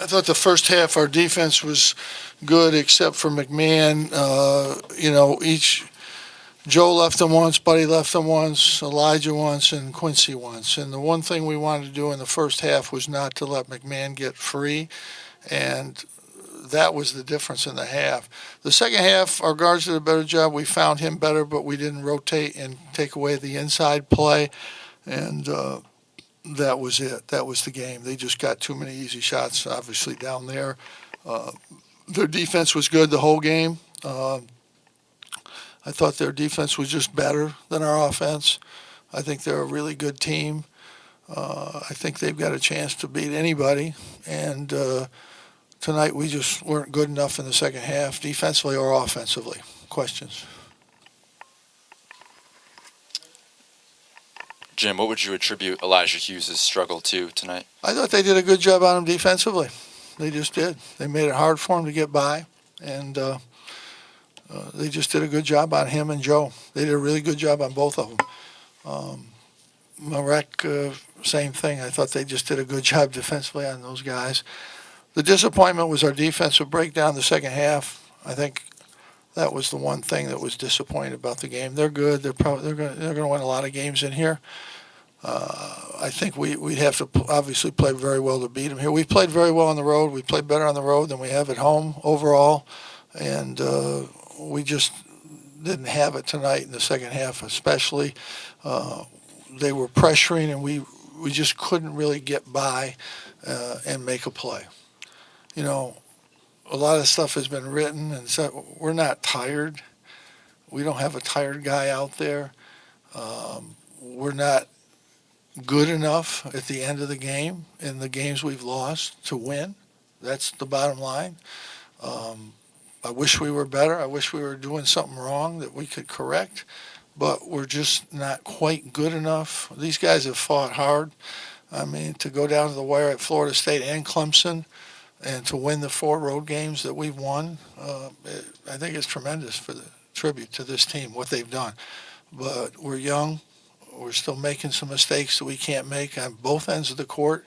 thought the first half our defense was good except for McMahon. Joe left them once, Buddy left them once, Elijah once, and Quincy once. And the one thing we wanted to do in the first half was not to let McMahon get free, and that was the difference in the half. The second half, our guards did a better job. We found him better, but we didn't rotate and take away the inside play, and that was it. That was the game. They just got too many easy shots, obviously, down there. Their defense was good the whole game. I thought their defense was just better than our offense. I think they're a really good team. I think they've got a chance to beat anybody. And tonight we just weren't good enough in the second half, defensively or offensively. Questions? Jim, what would you attribute Elijah Hughes' struggle to tonight? I thought they did a good job on him defensively. They just did. They made it hard for him to get by. And they just did a good job on him and Joe. They did a really good job on both of them. Marek, same thing. I thought they just did a good job defensively on those guys. The disappointment was our defensive breakdown the second half. I think that was the one thing that was disappointing about the game. They're good. They're going to win a lot of games in here. I think we'd have to obviously play very well to beat them here. We've played very well on the road. We played better on the road than we have at home overall. And we just didn't have it tonight in the second half especially. They were pressuring, and we just couldn't really get by and make a play. You know, a lot of stuff has been written, and so we're not tired. We don't have a tired guy out there. We're not good enough at the end of the game in the games we've lost to win. That's the bottom line. I wish we were better. I wish we were doing something wrong that we could correct, but we're just not quite good enough. These guys have fought hard. I mean, to go down to the wire at Florida State and Clemson and to win the 4 road games that we've won, I think it's tremendous for the tribute to this team, what they've done. But we're young. We're still making some mistakes that we can't make on both ends of the court.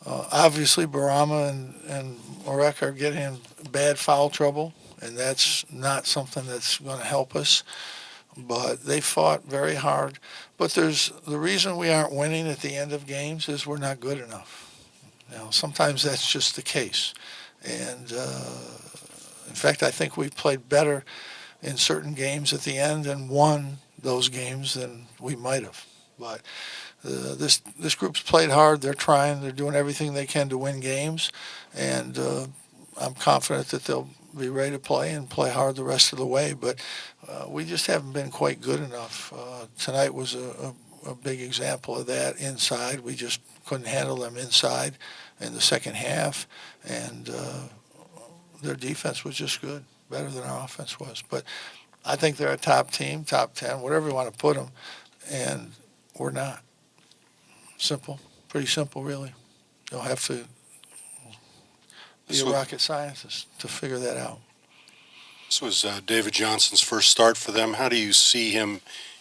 Obviously, Barama and Marek are getting in bad foul trouble, and that's not something that's going to help us. But they fought very hard. But the reason we aren't winning at the end of games is we're not good enough. Now, sometimes that's just the case. And, in fact, I think we've played better in certain games at the end and won those games than we might have. But this group's played hard. They're trying. They're doing everything they can to win games, and I'm confident that they'll be ready to play and play hard the rest of the way. But we just haven't been quite good enough. Tonight was a big example of that inside. We just couldn't handle them inside in the second half, and their defense was just good, better than our offense was. But I think they're a top team, top 10, whatever you want to put them, and we're not. Simple, pretty simple, really. You'll have to be a rocket scientist to figure that out. This was David Johnson's first start for them. How do you see him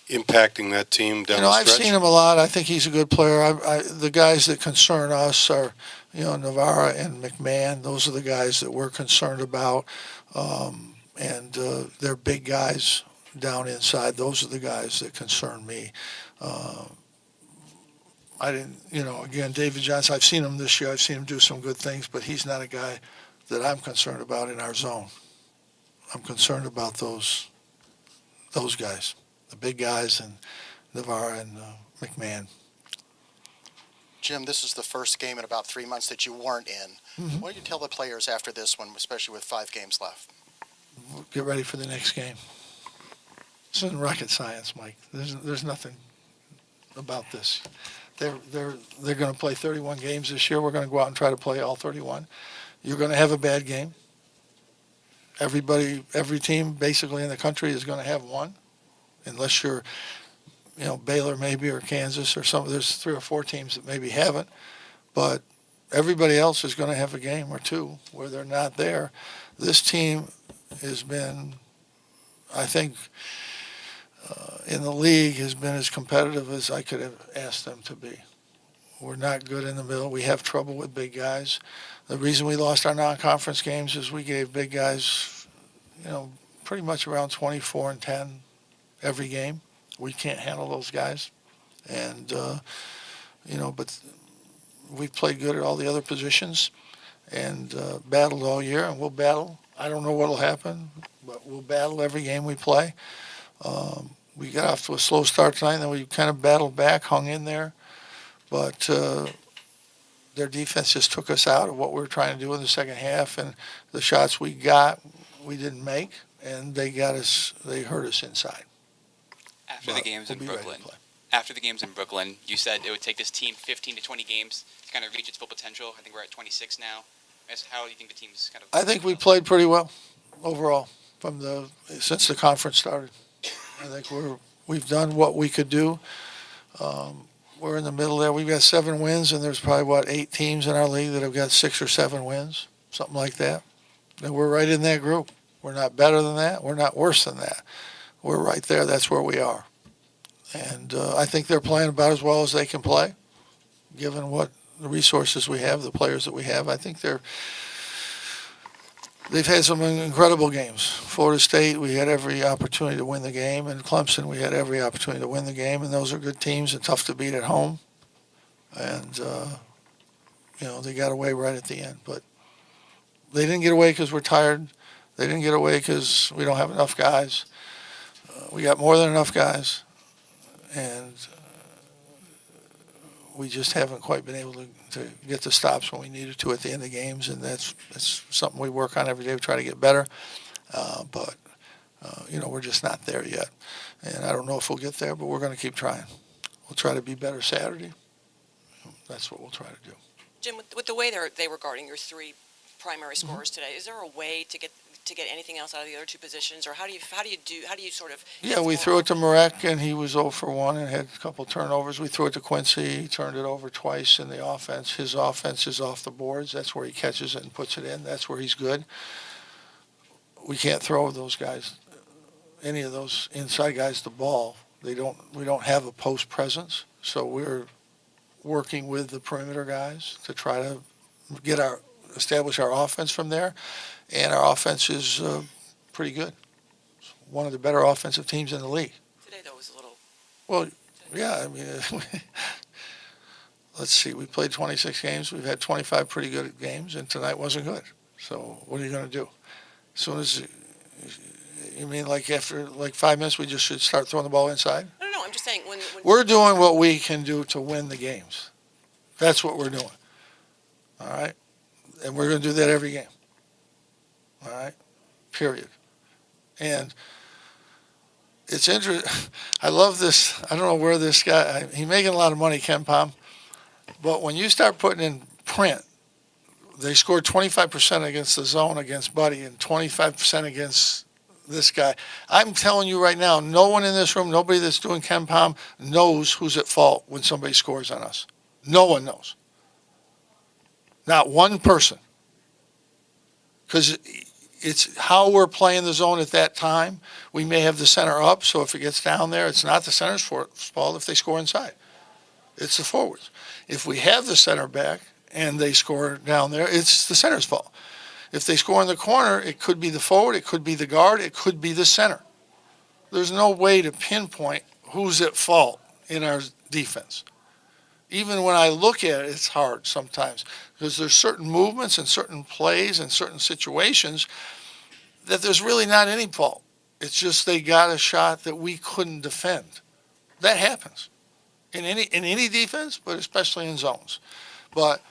impacting that team down the stretch? I've seen him a lot. I think he's a good player. The guys that concern us are, Navarra and McMahon. Those are the guys that we're concerned about. And they're big guys down inside. Those are the guys that concern me. I didn't, again, David Johnson, I've seen him this year. I've seen him do some good things, but he's not a guy that I'm concerned about in our zone. I'm concerned about those guys, the big guys, and Navarra and McMahon. Jim, this is the first game in about 3 months that you weren't in. Mm-hmm. What do you tell the players after this one, especially with 5 games left? Get ready for the next game. This isn't rocket science, Mike. There's nothing about this. They're going to play 31 games this year. We're going to go out and try to play all 31. You're going to have a bad game. Every team basically in the country is going to have one, unless you're, Baylor maybe or Kansas or some. There's 3 or 4 teams that maybe haven't, but everybody else is going to have a game or 2 where they're not there. This team has been, I think, in the league has been as competitive as I could have asked them to be. We're not good in the middle. We have trouble with big guys. The reason we lost our non-conference games is we gave big guys, pretty much around 24 and 10 every game. We can't handle those guys. And, but we've played good at all the other positions and battled all year, and we'll battle. I don't know what'll happen, but we'll battle every game we play. We got off to a slow start tonight, and then we kind of battled back, hung in there. But their defense just took us out of what we were trying to do in the second half, and the shots we got, we didn't make, and they hurt us inside. After But the games we'll in be ready to Brooklyn, play. you said it would take this team 15 to 20 games to kind of reach its full potential. I think we're at 26 now. How do you think the team's kind of? I think we played pretty well overall since the conference started. I think we've done what we could do. We're in the middle there. We've got 7 wins, and there's probably, 8 teams in our league that have got 6 or 7 wins, something like that. And we're right in that group. We're not better than that. We're not worse than that. We're right there. That's where we are. And I think they're playing about as well as they can play, given what the resources we have, the players that we have. I think they've had some incredible games. Florida State, we had every opportunity to win the game, and Clemson, we had every opportunity to win the game, and those are good teams and tough to beat at home. And, they got away right at the end. But they didn't get away because we're tired. They didn't get away because we don't have enough guys. We got more than enough guys, and we just haven't quite been able to get the stops when we needed to at the end of games, and that's something we work on every day. We try to get better, but we're just not there yet. And I don't know if we'll get there, but we're going to keep trying. We'll try to be better Saturday. That's what we'll try to do. Jim, with the way they were guarding your 3 primary scorers today, is there a way to get anything else out of the other 2 positions, or how do you sort of? Yeah, we threw it to Marek, and he was 0 for 1 and had a couple turnovers. We threw it to Quincy. He turned it over twice in the offense. His offense is off the boards. That's where he catches it and puts it in. That's where he's good. We can't throw those guys, any of those inside guys, the ball. We don't have a post presence, so we're working with the perimeter guys to try to establish our offense from there. And our offense is pretty good. It's one of the better offensive teams in the league. Today, though, was a little. Well, yeah, let's see. We played 26 games. We've had 25 pretty good games, and tonight wasn't good. So what are you going to do? As soon as you mean after 5 minutes, we just should start throwing the ball inside? No, I'm just saying when We're doing what we can do to win the games. That's what we're doing. All right? And we're going to do that every game. All right? Period. And it's interesting. I love this. I don't know where this guy, he's making a lot of money, Ken Pom. But when you start putting in print, they scored 25% against the zone against Buddy and 25% against this guy. I'm telling you right now, no one in this room, nobody that's doing Ken Pom knows who's at fault when somebody scores on us. No one knows. Not one person. Because it's how we're playing the zone at that time. We may have the center up, so if it gets down there, it's not the center's fault if they score inside. It's the forwards. If we have the center back and they score down there, it's the center's fault. If they score in the corner, it could be the forward, it could be the guard, it could be the center. There's no way to pinpoint who's at fault in our defense. Even when I look at it, it's hard sometimes because there's certain movements and certain plays and certain situations that there's really not any fault. It's just they got a shot that we couldn't defend. That happens in any defense, but especially in zones. But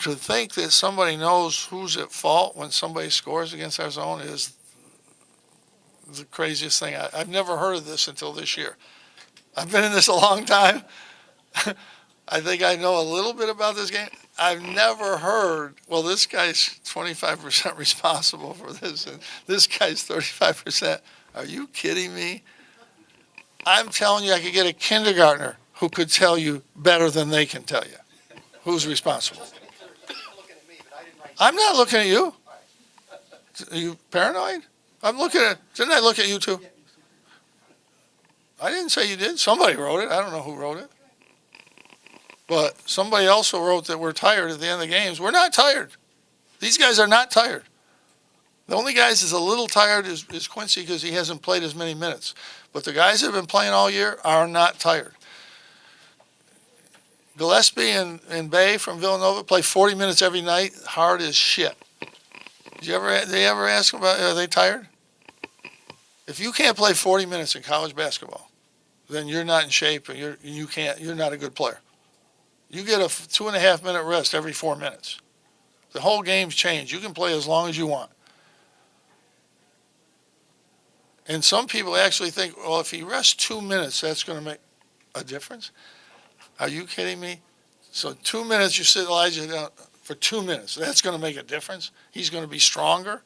to think that somebody knows who's at fault when somebody scores against our zone is the craziest thing. I've never heard of this until this year. I've been in this a long time. I think I know a little bit about this game. I've never heard, well, this guy's 25% responsible for this, and this guy's 35%. Are you kidding me? I'm telling you, I could get a kindergartner who could tell you better than they can tell you who's responsible. I'm not looking at you. Are you paranoid? I'm looking at, didn't I look at you too? I didn't say you did. Somebody wrote it. I don't know who wrote it. But somebody also wrote that we're tired at the end of the games. We're not tired. These guys are not tired. The only guys that's a little tired is Quincy because he hasn't played as many minutes. But the guys that have been playing all year are not tired. Gillespie and Bay from Villanova play 40 minutes every night, hard as shit. Did they ever ask them about, are they tired? If you can't play 40 minutes in college basketball, then you're not in shape and you're not a good player. You get a 2.5 minute rest every 4 minutes. The whole game's changed. You can play as long as you want. And some people actually think, well, if he rests 2 minutes, that's going to make a difference. Are you kidding me? So 2 minutes, you sit Elijah down for 2 minutes. That's going to make a difference. He's going to be stronger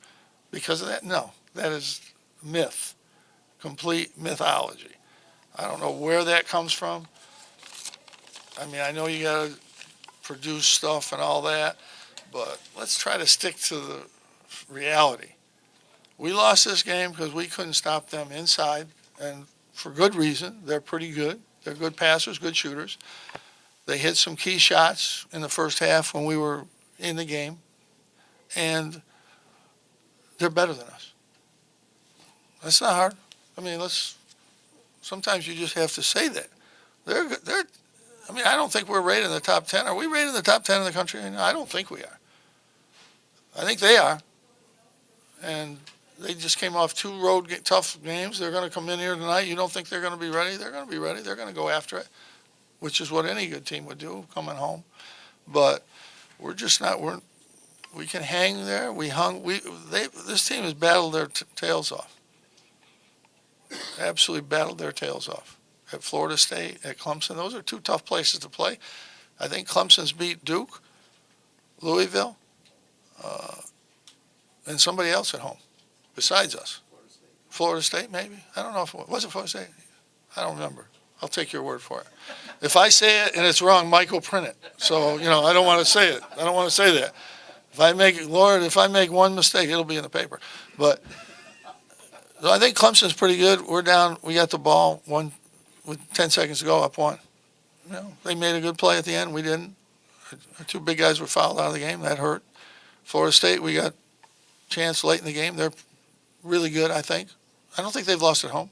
because of that? No, that is myth, complete mythology. I don't know where that comes from. I mean, I know you got to produce stuff and all that, but let's try to stick to the reality. We lost this game because we couldn't stop them inside, and for good reason. They're pretty good. They're good passers, good shooters. They hit some key shots in the first half when we were in the game, and they're better than us. That's not hard. I mean, sometimes you just have to say that. I mean, I don't think we're rated in the top 10. Are we rated in the top 10 in the country? I don't think we are. I think they are. And they just came off 2 tough games. They're going to come in here tonight. You don't think they're going to be ready? They're going to be ready. They're going to go after it, which is what any good team would do coming home. But we're just not. We can hang there. This team has battled their tails off. Absolutely battled their tails off. At Florida State, at Clemson, those are 2 tough places to play. I think Clemson's beat Duke, Louisville, and somebody else at home besides us. Florida State, maybe? I don't know if it was it Florida State? I don't remember. I'll take your word for it. If I say it and it's wrong, Mike will print it. So, I don't want to say it. I don't want to say that. If I make one mistake, it'll be in the paper. But so I think Clemson's pretty good. We're down. We got the ball with 10 seconds to go, up 1. They made a good play at the end. We didn't. Our 2 big guys were fouled out of the game. That hurt. Florida State, we got a chance late in the game. They're really good, I think. I don't think they've lost at home.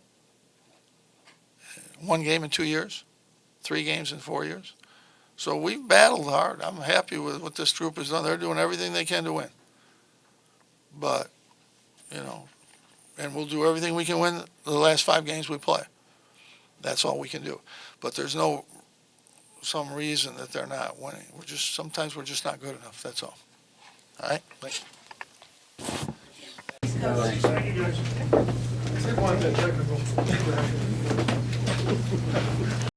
1 game in 2 years, 3 games in 4 years. So we've battled hard. I'm happy with what this group has done. They're doing everything they can to win. But, and we'll do everything we can win the last 5 games we play. That's all we can do. But there's some reason that they're not winning. Sometimes we're just not good enough. That's all. All right? Thank you.